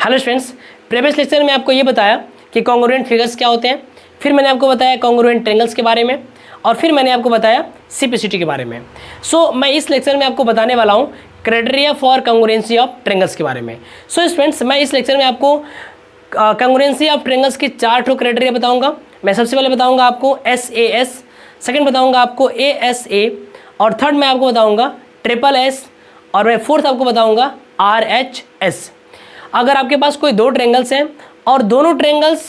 Hello students, previous lecture में आपको ये बताया कि कॉन्ग्रुएंट फिगर्स क्या होते हैं, फिर मैंने आपको बताया कॉन्ग्रुएंट ट्रायंगल्स के बारे में, और फिर मैंने आपको बताया सिम्प्लिसिटी के बारे में। मैं इस लेक्चर में आपको बताने वाला हूँ criteria for congruency of triangles के बारे में। स्टूडेंट्स, मैं इस लेक्चर में आपको कॉन्ग्रुएंसी ऑफ ट्रायंगल्स के 4 क्राइटेरिया बताऊँगा। मैं सबसे पहले बताऊँगा आपको SAS, सेकेंड बताऊँगा आपको ASA, और थर्ड मैं आपको बताऊँगा SSS, और मैं फोर्थ आपको बताऊँगा RHS। अगर आपके पास कोई 2 ट्रायंगल्स हैं और दोनों ट्रायंगल्स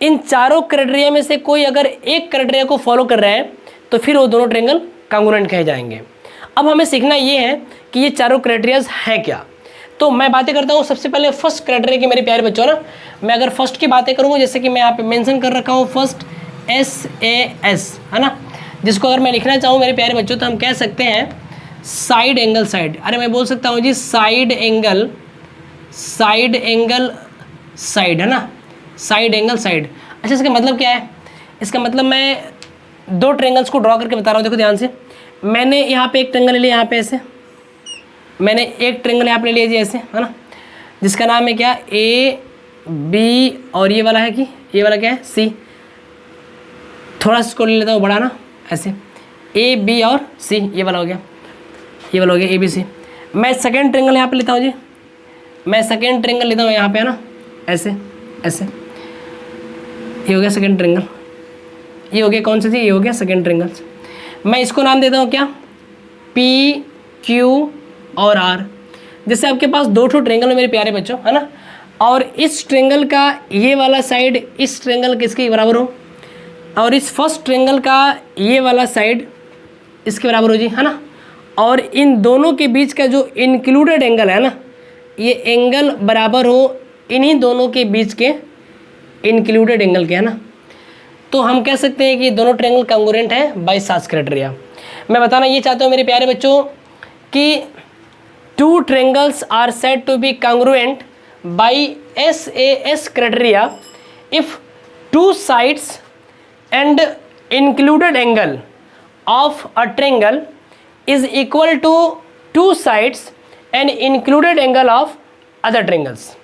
इन चारों क्राइटेरिया में से कोई अगर एक क्राइटेरिया को फॉलो कर रहे हैं तो फिर वो दोनों ट्रायंगल कॉन्ग्रुएंट कहे जाएंगे। अब हमें सीखना ये है कि ये चारों क्राइटेरियाज हैं क्या। तो मैं बातें करता हूँ सबसे पहले फर्स्ट क्राइटेरिया की। मेरे प्यारे बच्चों ना, मैं अगर फर्स्ट की बातें करूँगा, जैसे कि मैं यहाँ पे मेंशन कर रखा हूँ फर्स्ट SAS, है ना, जिसको अगर मैं लिखना चाहूँ मेरे प्यारे बच्चों तो हम कह सकते हैं साइड एंगल साइड। अरे मैं बोल सकता हूँ जी साइड एंगल साइड, है ना, साइड एंगल साइड। अच्छा, इसका मतलब क्या है? इसका मतलब मैं 2 ट्रायंगल्स को ड्रॉ करके बता रहा हूँ। देखो ध्यान से, मैंने यहाँ पे एक ट्रायंगल ले लिया, यहाँ पे ऐसे मैंने एक ट्रायंगल यहाँ पे ले लिया जी ऐसे, है ना, जिसका नाम है क्या AB, और ये वाला है कि ये वाला क्या है C। थोड़ा सा इसको ले लेता हूँ बड़ा ना, ऐसे AB और C, ये वाला हो गया, ये वाला हो गया ABC। मैं सेकेंड ट्रायंगल यहाँ पे लेता हूँ जी, मैं सेकेंड ट्रायंगल लेता हूँ यहाँ पे, है ना, ऐसे ऐसे, ये हो गया सेकेंड ट्रायंगल। ये हो गया कौन सा जी? ये हो गया सेकेंड ट्रायंगल। मैं इसको नाम देता हूँ क्या, PQ और R। जैसे आपके पास 2 ट्रायंगल है मेरे प्यारे बच्चों, है ना, और इस ट्रायंगल का ये वाला साइड इस ट्रायंगल किसके बराबर हो, और इस फर्स्ट ट्रायंगल का ये वाला साइड इसके बराबर हो जी, है ना, और इन दोनों के बीच का जो इंक्लूडेड एंगल है ना, ये एंगल बराबर हो इन्हीं दोनों के बीच के इंक्लूडेड एंगल के, है ना। तो हम कह सकते हैं कि दोनों ट्रायंगल कॉन्ग्रुएंट है बाय सास क्राइटेरिया। मैं बताना ये चाहता हूँ मेरे प्यारे बच्चों कि 2 triangles are said to be congruent by SAS criteria if 2 sides and included angle of a triangle is equal to 2 sides and included angle of other triangles.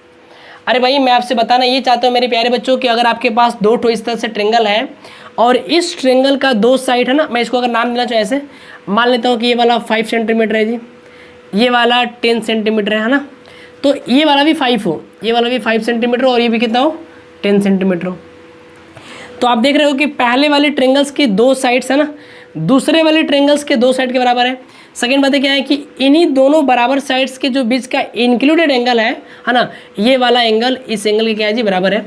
अरे भाई, मैं आपसे बताना ये चाहता हूँ मेरे प्यारे बच्चों कि अगर आपके पास 2 इस तरह से ट्रायंगल है और इस ट्रायंगल का 2 साइड है ना, मैं इसको अगर नाम देना चाहूँ ऐसे मान लेता हूँ कि ये वाला 5 सेंटीमीटर है जी, ये वाला 10 सेंटीमीटर है ना, तो ये वाला भी 5 हो, ये वाला भी 5 सेंटीमीटर और ये भी कितना हो 10 सेंटीमीटर हो। तो आप देख रहे हो कि पहले वाले ट्रायंगल्स की 2 साइड्स है ना, दूसरे वाले ट्रायंगल्स के 2 साइड के बराबर है। सेकेंड बात क्या है कि इन्हीं दोनों बराबर साइड्स के जो बीच का इंक्लूडेड एंगल है ना, ये वाला एंगल इस एंगल के क्या है जी बराबर है।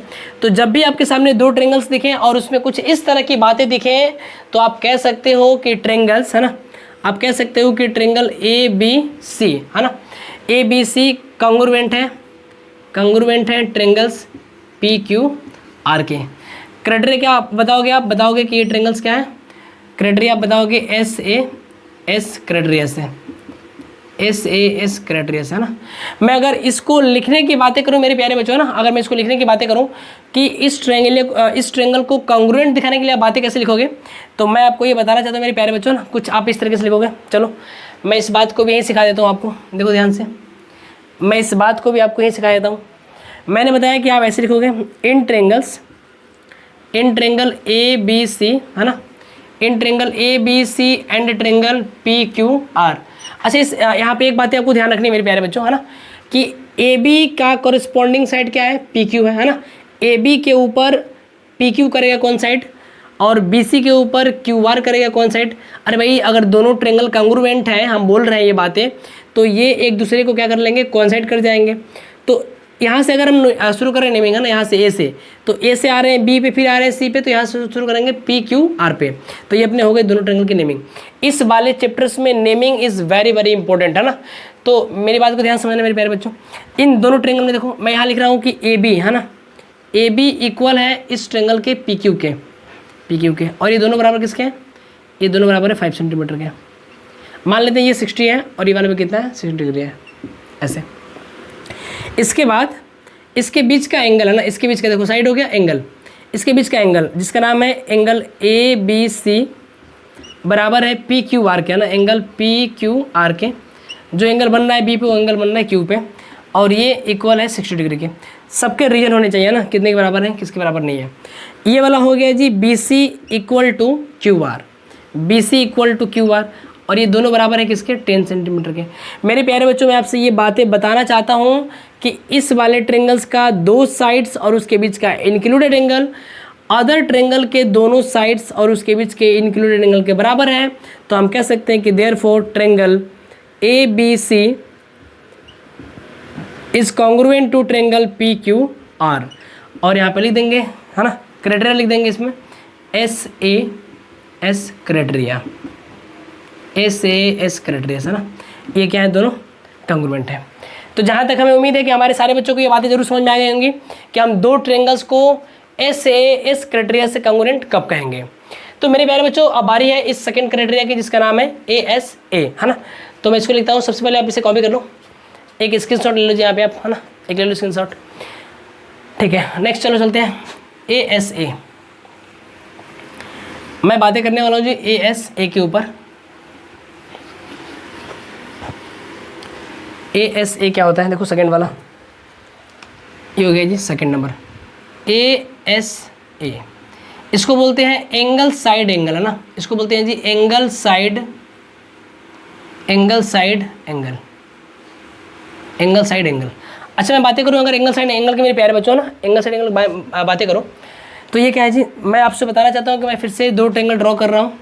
तो जब भी आपके सामने 2 ट्रायंगल्स दिखें और उसमें कुछ इस तरह की बातें दिखें तो आप कह सकते हो कि ट्रायंगल्स, है ना, आप कह सकते हो कि ट्रायंगल ABC, है ना, ABC कॉन्ग्रुएंट है ट्रायंगल्स PQR के। क्राइटेरिया क्या बताओगे? आप बताओगे कि ये ट्रायंगल्स क्या है, क्राइटेरिया आप बताओगे SAS क्राइटेरिया से, SAS क्राइटेरिया से, है ना। मैं अगर इसको लिखने की बातें करूं मेरे प्यारे बच्चों, है ना, अगर मैं इसको लिखने की बातें करूं कि इस ट्रायंगल को कॉन्ग्रुएंट दिखाने के लिए आप बातें कैसे लिखोगे, तो मैं आपको ये बताना चाहता हूं मेरे प्यारे बच्चों ना, कुछ आप इस तरीके से लिखोगे। चलो मैं इस बात को भी यहीं सिखा देता हूँ आपको, देखो ध्यान से, मैं इस बात को भी आपको यहीं सिखा देता हूँ। मैंने बताया कि आप ऐसे लिखोगे इन ट्रायंगल ABC, है ना, in triangle ABC and triangle PQR। अच्छा, इस यहाँ पे एक बात आपको ध्यान रखनी है मेरे प्यारे बच्चों, है ना, कि AB का कॉरेस्पॉन्डिंग साइड क्या है, PQ है ना। AB के ऊपर PQ करेगा कौन साइड, और BC के ऊपर QR करेगा कौन साइड। अरे भाई, अगर दोनों ट्रायंगल कॉन्ग्रुएंट हैं, हम बोल रहे हैं ये बातें, तो ये एक दूसरे को क्या कर लेंगे, कोइंसाइड कर जाएंगे। तो यहाँ से अगर हम शुरू करें नेमिंग, है ना, यहाँ से A से, तो A से आ रहे हैं B पे, फिर आ रहे हैं C पे, तो यहाँ से शुरू करेंगे PQR पे। तो ये अपने हो गए दोनों ट्रायंगल की नेमिंग। इस वाले चैप्टर्स में naming is very very important, है ना। तो मेरी बात को ध्यान समझना मेरे प्यारे बच्चों। इन दोनों ट्रायंगल में देखो, मैं यहाँ लिख रहा हूँ कि AB, है ना, AB इक्वल है इस ट्रायंगल के PQ के, और ये दोनों बराबर किसके हैं, ये दोनों बराबर है 5 सेंटीमीटर के। मान लेते हैं ये 60 है और ये वाले में कितना है 60 डिग्री है, ऐसे। इसके बाद इसके बीच का एंगल, है ना, इसके बीच का देखो साइड हो गया एंगल, इसके बीच का एंगल जिसका नाम है एंगल ABC बराबर है PQR के, है ना, एंगल PQR के। जो एंगल बन रहा है बी पे वो एंगल बन रहा है क्यू पे। और ये इक्वल है 60 डिग्री के। सबके रीजन होने चाहिए ना, कितने के बराबर हैं, किसके बराबर नहीं है। ये वाला हो गया जी B C equal to Q R, B C equal to Q R, और ये दोनों बराबर है किसके, 10 सेंटीमीटर के। मेरे प्यारे बच्चों, मैं आपसे ये बातें बताना चाहता हूँ कि इस वाले ट्रेंगल्स का दो साइड्स और उसके बीच का इंक्लूडेड एंगल अदर ट्रेंगल के दोनों साइड्स और उसके बीच के इंक्लूडेड एंगल के बराबर है। तो हम कह सकते हैं कि therefore triangle A B C is congruent to triangle P Q R. और यहाँ पे लिख देंगे, है ना, क्राइटेरिया लिख देंगे इसमें, S A S criteria, S A S criteria है ना, ये क्या है, दोनों कॉन्ग्रुएंट है। तो जहाँ तक हमें उम्मीद है कि हमारे सारे बच्चों को ये बातें जरूर समझ में आ गई होंगी कि हम दो ट्रेंगल्स को एस ए एस क्राइटेरिया से कॉन्ग्रुएंट कब कहेंगे। तो मेरे प्यारे बच्चों, अब बारी है इस सेकंड क्राइटेरिया की जिसका नाम है ए एस ए, है ना। तो मैं इसको लिखता हूँ, सबसे पहले आप इसे कॉपी कर लो, एक स्क्रीनशॉट ले लीजिए यहाँ पे आप, है ना, एक ले लो स्क्रीनशॉट, ठीक है। नेक्स्ट चलो चलते हैं ए एस ए। मैं बातें करने वाला हूँ जी ए एस ए के ऊपर। ए एस ए क्या होता है, देखो सेकंड वाला, ये हो गया जी second number, A S A. इसको बोलते हैं एंगल साइड एंगल, है ना, इसको बोलते हैं जी angle side angle, angle side angle. अच्छा, मैं बातें करूँ अगर एंगल साइड एंगल के, मेरे प्यारे बच्चों ना, एंगल साइड एंगल बातें करो तो ये क्या है जी, मैं आपसे बताना चाहता हूँ कि मैं फिर से दो ट्रेंगल ड्रॉ कर रहा हूँ।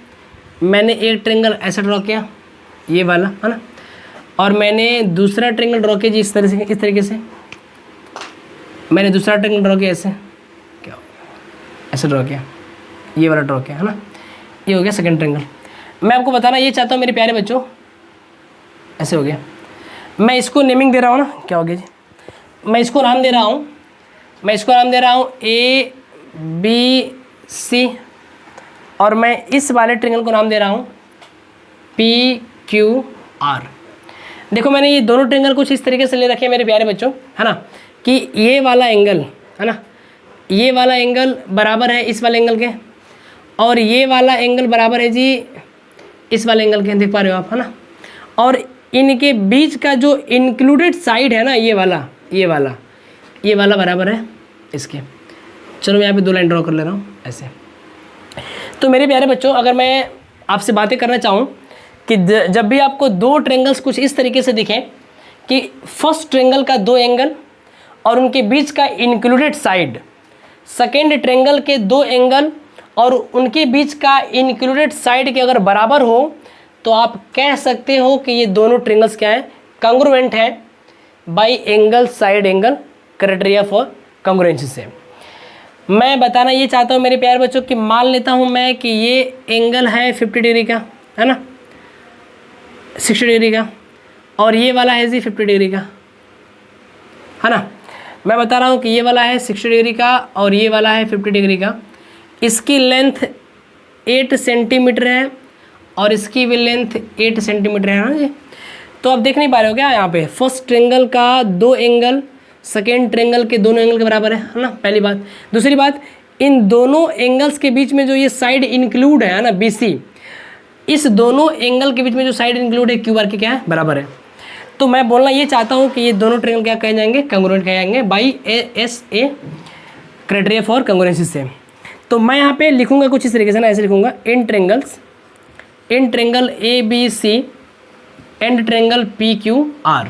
मैंने एक ट्रेंगल ऐसा ड्रॉ किया, ये वाला, है ना, और मैंने दूसरा ट्रेंगल ड्रॉ किया जी इस तरीके से, मैंने दूसरा ट्रेंगल ड्रॉ किया ऐसे, क्या ऐसे ड्रॉ किया, ये वाला ड्रॉ किया, है ना, ये हो गया सेकंड ट्रेंगल। मैं आपको बताना ये चाहता हूँ मेरे प्यारे बच्चों, ऐसे हो गया। मैं इसको नेमिंग दे रहा हूँ ना, क्या हो गया जी, मैं इसको नाम दे रहा हूँ ए बी सी, और मैं इस वाले ट्रेंगल को नाम दे रहा हूँ पी क्यू आर। देखो मैंने ये दोनों ट्रेंगल कुछ इस तरीके से ले रखे हैं मेरे प्यारे बच्चों, है ना, कि ये वाला एंगल, है ना, ये वाला एंगल बराबर है इस वाले एंगल के, और ये वाला एंगल बराबर है जी इस वाले एंगल के, देख पा रहे हो आप, है ना। और इनके बीच का जो इंक्लूडेड साइड है ना, ये वाला बराबर है इसके। चलो मैं यहाँ पे दो लाइन ड्रॉ कर ले रहा हूँ ऐसे। तो मेरे प्यारे बच्चों, अगर मैं आपसे बातें करना चाहूँ कि जब भी आपको दो ट्रेंगल्स कुछ इस तरीके से दिखें कि फर्स्ट ट्रेंगल का दो एंगल और उनके बीच का इंक्लूडेड साइड, सेकेंड ट्रेंगल के दो एंगल और उनके बीच का इंक्लूडेड साइड के अगर बराबर हो, तो आप कह सकते हो कि ये दोनों ट्रेंगल्स क्या है, कॉन्ग्रुएंट है bye angle side angle criteria for congruency से। मैं बताना ये चाहता हूँ मेरे प्यारे बच्चों कि मान लेता हूँ मैं कि ये एंगल है 50 डिग्री का, है ना, 60 डिग्री का, और ये वाला है जी 50 डिग्री का, है ना। मैं बता रहा हूँ कि ये वाला है 60 डिग्री का और ये वाला है 50 डिग्री का। इसकी लेंथ 8 सेंटीमीटर है और इसकी भी लेंथ 8 सेंटीमीटर है ना जी। तो आप देख नहीं पा रहे हो क्या, यहाँ पे फर्स्ट ट्रेंगल का दो एंगल सेकेंड ट्रेंगल के दोनों एंगल के बराबर है ना, पहली बात। दूसरी बात, इन दोनों एंगल्स के बीच में जो ये साइड इंक्लूड है ना BC, इस दोनों एंगल के बीच में जो साइड इंक्लूड है QR के क्या है, बराबर है। तो मैं बोलना ये चाहता हूँ कि ये दोनों ट्रेंगल क्या कहे जाएंगे, कॉन्ग्रुएंट कहे जाएंगे by ASA criteria for congruency से। तो मैं यहाँ पे लिखूंगा कुछ इस तरीके से ना, ऐसे लिखूंगा, in triangle ABC and triangle PQR,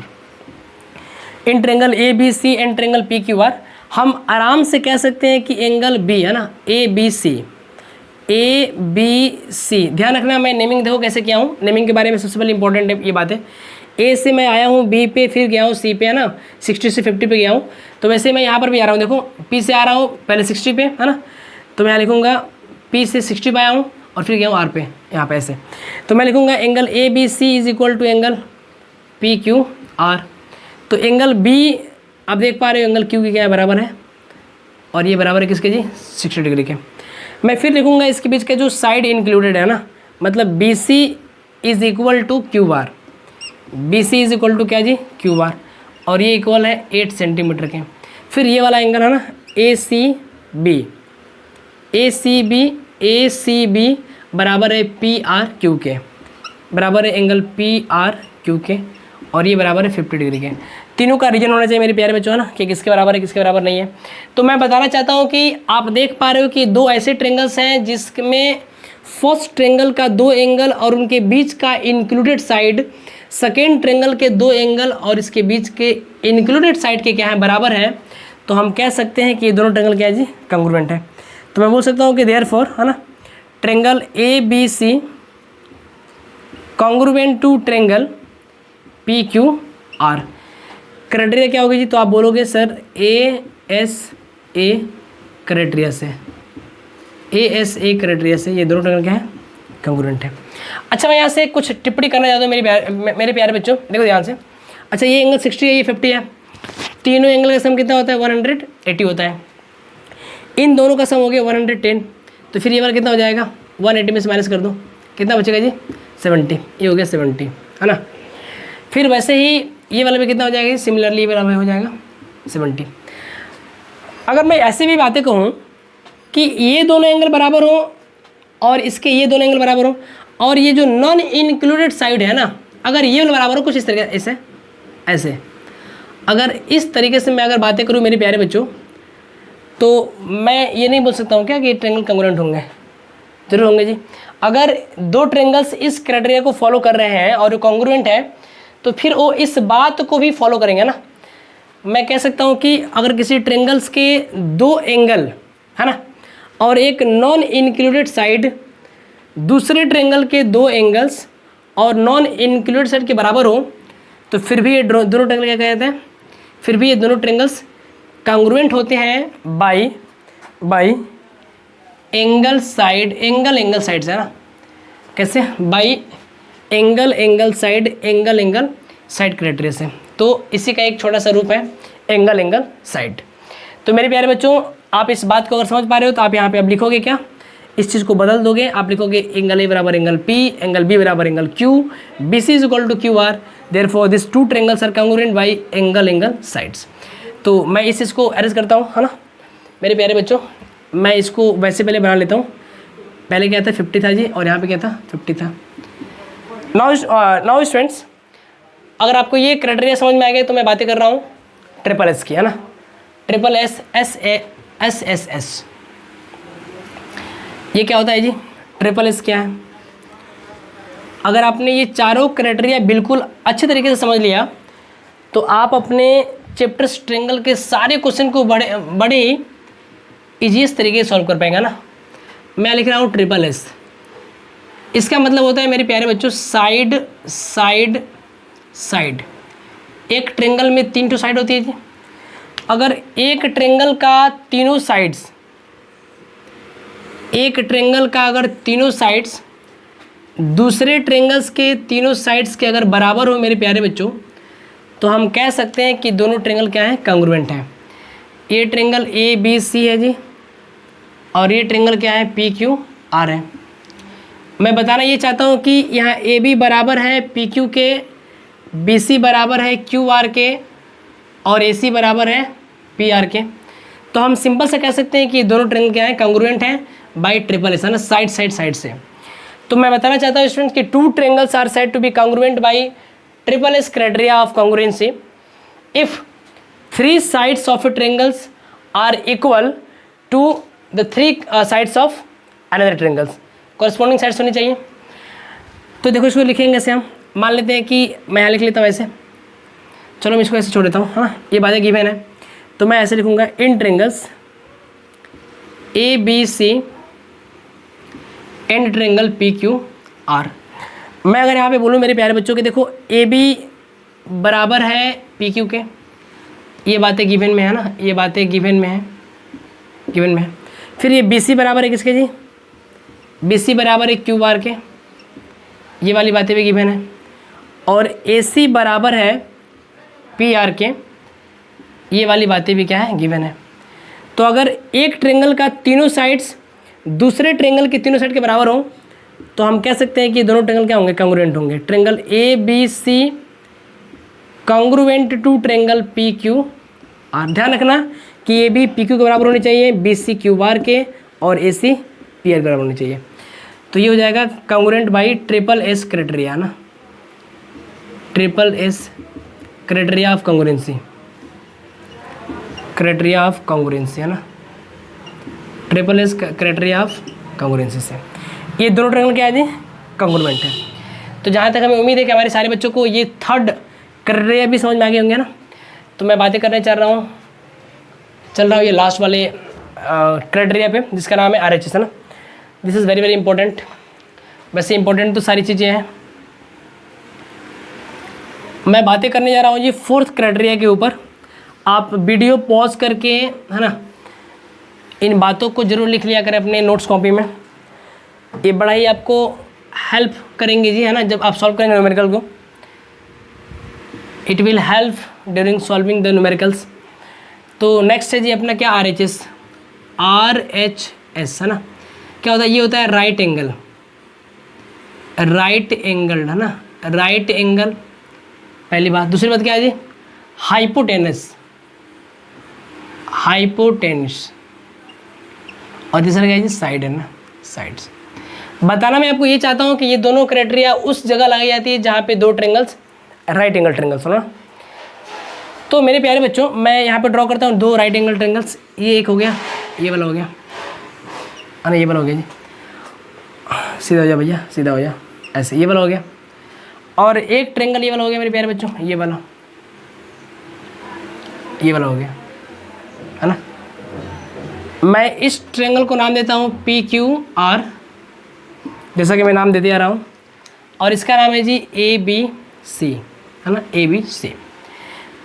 in triangle ABC and triangle PQR। हम आराम से कह सकते हैं कि एंगल B, है ना, ABC, ध्यान रखना। मैं नेमिंग देखो कैसे किया हूँ, नेमिंग के बारे में सबसे पहले इंपॉर्टेंट है ये बात है। A से मैं आया हूँ B पे, फिर गया हूँ C पे, है ना, 60 से 50 पे गया हूँ। तो वैसे मैं यहाँ पर भी आ रहा हूँ, देखो P से आ रहा हूँ पहले 60 पे, है ना, तो मैं यहाँ लिखूँगा P से 60 पे आया हूँ और फिर गया हूँ R पे, यहाँ पे ऐसे। तो मैं लिखूँगा angle ABC is equal to angle PQR। तो एंगल B आप देख पा रहे हो एंगल Q की क्या है, बराबर है, और ये बराबर है किसके जी, 60 डिग्री के। मैं फिर लिखूँगा इसके बीच का जो साइड इंक्लूडेड है ना, मतलब BC is equal to QR, BC is equal to क्या जी, QR, और ये इक्वल है 8 सेंटीमीटर के। फिर ये वाला एंगल है ना ACB बराबर है PRQ के, बराबर है एंगल PRQ के, और ये बराबर है 50 डिग्री के। तीनों का रीजन होना चाहिए मेरे प्यारे बच्चों, है ना, कि किसके बराबर है किसके बराबर नहीं है। तो मैं बताना चाहता हूँ कि आप देख पा रहे हो कि दो ऐसे ट्रेंगल्स हैं जिसमें फर्स्ट ट्रेंगल का दो एंगल और उनके बीच का इंक्लूडेड साइड सेकेंड ट्रेंगल के दो एंगल और इसके बीच के इंक्लूडेड साइड के क्या है, बराबर है। तो हम कह सकते हैं कि ये दोनों ट्रेंगल क्या है जी, कंग्रुएंट है। तो मैं बोल सकता हूँ कि देयरफॉर, है ना, triangle A B C congruent to triangle P Q R. Criteria क्या होगी जी, तो आप बोलोगे sir A S A criteria से, ए एस ए क्राइटेरिया से ये दोनों ट्रेंगल क्या है, कंग्रुएंट है। अच्छा, मैं यहाँ से कुछ टिप्पणी करना चाहता हूँ मेरे प्यारे बच्चों, देखो ध्यान से। अच्छा, ये एंगल 60 है, ये 50 है, तीनों एंगल का सम कितना होता है, 180 होता है। इन दोनों का सम हो गया 110, तो फिर ये वाला कितना हो जाएगा, 180 में से माइनस कर दो, कितना बचेगा जी, 70। ये हो गया 70, है ना। फिर वैसे ही ये वाला भी कितना हो जाएगा, सिमिलरली ये वाला हो जाएगा 70। अगर मैं ऐसे भी बातें कहूँ कि ये दोनों एंगल बराबर हो और इसके ये दोनों एंगल बराबर हो और ये जो नॉन इंक्लूडेड साइड है ना, अगर ये वाला बराबर हो कुछ इस तरीके ऐसे ऐसे, अगर इस तरीके से मैं अगर बातें करूँ मेरे प्यारे बच्चों, तो मैं ये नहीं बोल सकता हूँ क्या कि ट्रेंगल कंग्रुएंट होंगे, जरूर होंगे जी। अगर दो ट्रेंगल्स इस क्राइटेरिया को फॉलो कर रहे हैं और कंग्रुएंट है तो फिर वो इस बात को भी फॉलो करेंगे ना। मैं कह सकता हूँ कि अगर किसी ट्रेंगल्स के दो एंगल, है ना, और एक नॉन इंक्लूडेड साइड दूसरे ट्रेंगल के दो एंगल्स और नॉन इंक्लूडेड साइड के बराबर हो, तो फिर भी ये दोनों ट्रेंगल क्या कहते हैं, फिर भी ये दोनों ट्रेंगल्स कांग्रुएंट होते हैं by angle side, angle side से, है ना, कैसे, बाई एंगल साइड क्राइटेरिया से। तो इसी का एक छोटा सा रूप है एंगल साइड। तो मेरे प्यारे बच्चों, आप इस बात को अगर समझ पा रहे हो तो आप यहाँ पे अब लिखोगे क्या, इस चीज़ को बदल दोगे, आप लिखोगे एंगल ए बराबर एंगल पी, एंगल बी बराबर angle Q, B C is equal to Q R, therefore this two triangles are congruent by angle sides. तो मैं इस चीज़ को अरेंज करता हूँ, है ना मेरे प्यारे बच्चों। मैं इसको वैसे पहले बना लेता हूँ, पहले क्या था 50 था जी और यहाँ पे क्या था 50 था। नाउ स्टूडेंट्स, अगर आपको ये क्राइटेरिया समझ में आ गया तो मैं बातें कर रहा हूँ ट्रिपल एस की, है ना, ट्रिपल एस एस। ये क्या होता है जी, ट्रिपल एस क्या है। अगर आपने ये चारों क्राइटेरिया बिल्कुल अच्छे तरीके से समझ लिया तो आप अपने चैप्टर ट्रेंगल के सारे क्वेश्चन को बड़े ईजीएस्ट तरीके से सॉल्व कर पाएंगे ना। मैं लिख रहा हूँ ट्रिपल एस, इसका मतलब होता है मेरे प्यारे बच्चों साइड। एक ट्रेंगल में 3 साइड होती है जी। अगर एक ट्रेंगल का तीनों साइड्स, एक ट्रेंगल का अगर तीनों साइड्स दूसरे ट्रेंगल्स के तीनों साइड्स के अगर बराबर हो मेरे प्यारे बच्चों, तो हम कह सकते हैं कि दोनों ट्रेंगल क्या है, कांग्रुएंट है। ये ट्रेंगल ए बी सी है जी और ये ट्रेंगल क्या है, पी क्यू आर है। मैं बताना ये चाहता हूँ कि यहाँ ए बी बराबर है पी क्यू के, बी सी बराबर है क्यू आर के और ए सी बराबर है पी आर के। तो हम सिंपल से कह सकते हैं कि दोनों ट्रेंगल क्या है, कांग्रुएंट है बाई ट्रिपल एस, है ना, साइड से। तो मैं बताना चाहता हूँ स्टूडेंट्स कि 2 triangles are said to be congruent by triple S criteria of congruency if 3 sides of a triangles are equal to the 3 sides of another triangles। corresponding sides होनी चाहिए। तो देखो इसको लिखेंगे ऐसे, हम मान लेते हैं कि मैं यहाँ लिख लेता हूँ ऐसे, चलो मैं इसको ऐसे छोड़ देता हूँ, हाँ ये बातें गिवन है। तो मैं ऐसे लिखूँगा इन triangles A B C and triangle P Q R. मैं अगर यहाँ पे बोलूँ मेरे प्यारे बच्चों के, देखो ए बी बराबर है पी क्यू के, ये बातें गिवन में है ना, ये बातें गिवन में है। फिर ये बी सी बराबर है किसके जी, बी सी बराबर है क्यू आर के, ये वाली बातें भी गिवन है। और ए सी बराबर है पी आर के, ये वाली बातें भी क्या है, गिवन है। तो अगर एक ट्रेंगल का तीनों साइड्स दूसरे ट्रेंगल के तीनों साइड के बराबर हो तो हम कह सकते हैं कि दोनों ट्रेंगल क्या होंगे, कांग्रुएंट होंगे। Triangle A B C congruent to triangle P Q R. ध्यान रखना कि ये भी पी क्यू के बराबर होनी चाहिए, बी सी क्यू आर के और ए सी पी आर के बराबर होनी चाहिए। तो ये हो जाएगा congruent by triple S criteria ना, triple S criteria of congruency, criteria of congruency है ना, triple S criteria of congruency से ये दोनों ट्रायंगल क्या है जी, कॉन्ग्रुएंट है। तो जहाँ तक हमें उम्मीद है कि हमारे सारे बच्चों को ये थर्ड क्राइटेरिया भी समझ में आ गए होंगे ना। तो मैं बातें करने चल रहा हूँ ये लास्ट वाले क्राइटेरिया पे, जिसका नाम है RHS है ना। This is very very important. वैसे इंपॉर्टेंट तो सारी चीज़ें हैं, मैं बातें करने जा रहा हूँ जी फोर्थ क्राइटेरिया के ऊपर। आप वीडियो पॉज करके है ना इन बातों को जरूर लिख लिया करें अपने नोट्स कॉपी में, ये बड़ा ही आपको हेल्प करेंगे जी है ना जब आप सॉल्व करेंगे न्यूमेरिकल को। It will help during solving the numericals. तो नेक्स्ट है जी अपना क्या, RHS है ना। क्या होता है, ये होता है राइट एंगल, राइट एंगल है ना, राइट एंगल पहली बात। दूसरी बात क्या है जी, हाइपोटेनस, हाइपोटेनस। और तीसरा क्या है जी, साइड है ना, साइड्स। बताना मैं आपको ये चाहता हूँ कि ये दोनों क्राइटेरिया उस जगह लगाई जाती है जहाँ पे दो ट्रेंगल्स राइट एंगल ट्रेंगल्स हो ना। तो मेरे प्यारे बच्चों मैं यहाँ पे ड्रॉ करता हूँ दो राइट एंगल ट्रेंगल्स। ये एक हो गया, ये वाला हो गया, अरे ये वाला हो गया जी, सीधा हो जा भैया, सीधा हो जा, ऐसे ये वाला हो गया। और एक ट्रेंगल ये वाला हो गया मेरे प्यारे बच्चों, ये वाला हो गया है ना। मैं इस ट्रेंगल को नाम देता हूँ PQR, जैसा कि मैं नाम देते आ रहा हूँ। और इसका नाम है जी ABC है ना, ABC।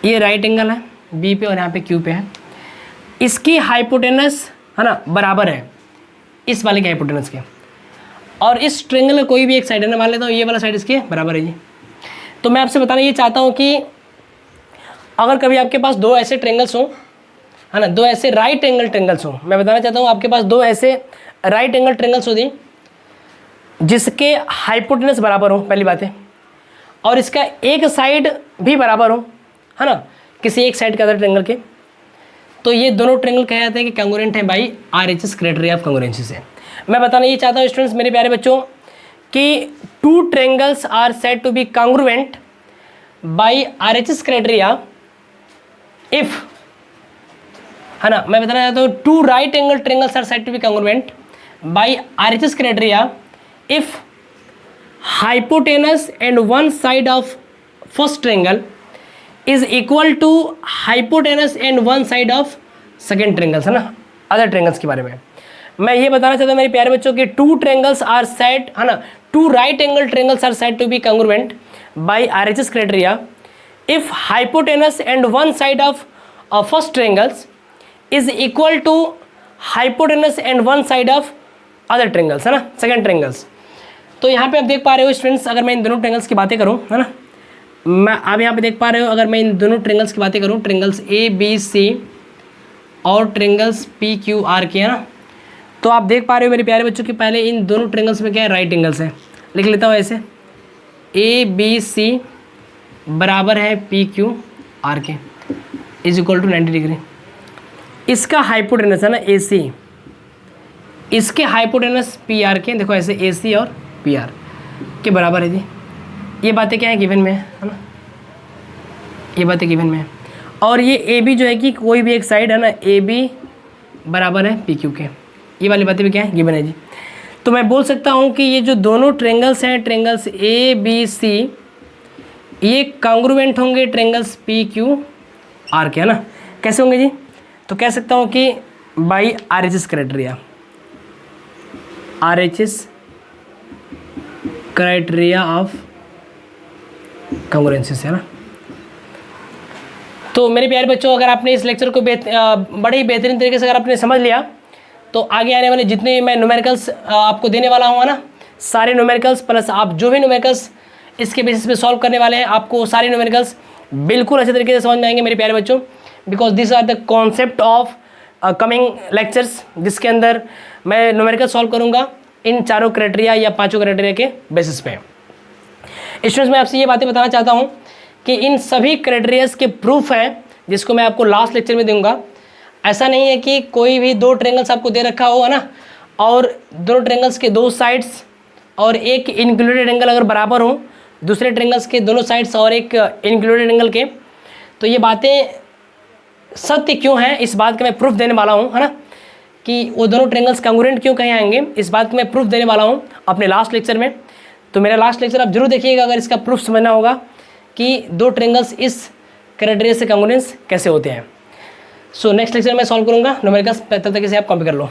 ये राइट एंगल है B पे और यहाँ पे Q पे है। इसकी हाइपोटेनस है ना बराबर है इस वाले के हाइपोटेनस के। और इस ट्रेंगल का कोई भी एक साइड है ना, मान लेता हूँ ये वाला साइड इसके बराबर है जी। तो मैं आपसे बताना ये चाहता हूँ कि अगर कभी आपके पास दो ऐसे ट्रेंगल्स हों है ना, दो ऐसे राइट एंगल ट्रेंगल्स हों, मैं बताना चाहता हूँ आपके पास दो ऐसे राइट एंगल ट्रेंगल्स हो दी जिसके हाइपोटेनस बराबर हो, पहली बात है, और इसका एक साइड भी बराबर हो है ना किसी एक साइड के अदर ट्रेंगल के, तो ये दोनों ट्रेंगल कहे जाते हैं कि कॉन्ग्रुएंट है by RHS criteria of congruency से। मैं बताना ये चाहता हूँ स्टूडेंट्स मेरे प्यारे बच्चों कि two triangles are said to be congruent by RHS criteria if है ना। मैं बताना चाहता हूँ two right angle triangles are said to be congruent by RHS criteria if hypotenuse and one side of first triangle is equal to hypotenuse and one side of second triangles है ना, other triangles के बारे में मैं ये बताना चाहता हूँ मेरे प्यारे बच्चों कि टू ट्रेंगल्स आर सेड है ना, two right angle triangles are said to be congruent by RHS criteria if hypotenuse and one side of first triangles is equal to hypotenuse and one side of other triangles है ना, second triangles. तो यहाँ पे आप देख पा रहे हो स्टूडेंट्स, अगर मैं इन दोनों ट्रेंगल्स की बातें करूँ है ना, मैं आप यहाँ पे देख पा रहे हो अगर मैं इन दोनों ट्रेंगल्स की बातें करूँ, ट्रेंगल्स ABC और ट्रेंगल्स PQR के है ना, तो आप देख पा रहे हो मेरे प्यारे बच्चों कि पहले इन दोनों ट्रेंगल्स में क्या है, राइट एंगल्स है। लिख लेता हूँ ऐसे, ABC बराबर है PQR के इज इक्वल टू 90 डिग्री। इसका हाइपोटेनस है ना AC, इसके हाइपोटेनस PR के, देखो ऐसे AC और PR के बराबर है जी। ये बातें क्या है, गिवन में है ना, ये बातें गिवन में है। और ये AB जो है कि कोई भी एक साइड है ना, AB बराबर है PQ के, ये वाली बातें भी क्या है, गिवन है जी। तो मैं बोल सकता हूँ कि ये जो दोनों ट्रेंगल्स हैं, ट्रेंगल्स ABC, ये कॉन्ग्रुएंट होंगे ट्रेंगल्स PQR के है ना। कैसे होंगे जी, तो कह सकता हूँ कि by RHS criteria, RHS criteria of congruency से है ना। तो मेरे प्यारे बच्चों अगर आपने इस लेक्चर को बड़े ही बेहतरीन तरीके से अगर आपने समझ लिया, तो आगे आने वाले जितने मैं न्यूमेरिकल्स आपको देने वाला हूँ ना, सारे न्यूमेरिकल्स प्लस आप जो भी न्यूमेरिकल्स इसके बेसिस पे सॉल्व करने वाले हैं, आपको सारे न्यूमेरिकल्स बिल्कुल अच्छे तरीके से समझ में आएंगे मेरे प्यारे बच्चों, because this are the concept of coming lectures, जिसके अंदर मैं न्यूमेरिकल सॉल्व करूँगा इन चारों क्राइटेरिया या पांचों क्राइटेरिया के बेसिस पे। स्टूडेंट्स मैं आपसे ये बातें बताना चाहता हूँ कि इन सभी क्राइटेरियाज के प्रूफ हैं, जिसको मैं आपको लास्ट लेक्चर में दूंगा। ऐसा नहीं है कि कोई भी दो ट्रेंगल्स आपको दे रखा हो है ना, और दोनों ट्रेंगल्स के दो साइड्स और एक इंक्लूडेड एंगल अगर बराबर हो, दूसरे ट्रेंगल्स के दोनों साइड्स और एक इंक्लूडेड एंगल के, तो ये बातें सत्य क्यों हैं, इस बात का मैं प्रूफ देने वाला हूँ, है ना, कि वो दोनों ट्रेंगल्स कॉन्ग्रुएंट क्यों कहे आएंगे, इस बात का मैं प्रूफ देने वाला हूँ अपने लास्ट लेक्चर में। तो मेरा लास्ट लेक्चर आप जरूर देखिएगा अगर इसका प्रूफ समझना होगा कि दो ट्रेंगल्स इस क्राइटेरिया से कॉन्ग्रुएंस कैसे होते हैं। सो नेक्स्ट लेक्चर में सॉल्व करूँगा न्यूमेरिकल्स, तब तक इसे आप कॉपी कर लो।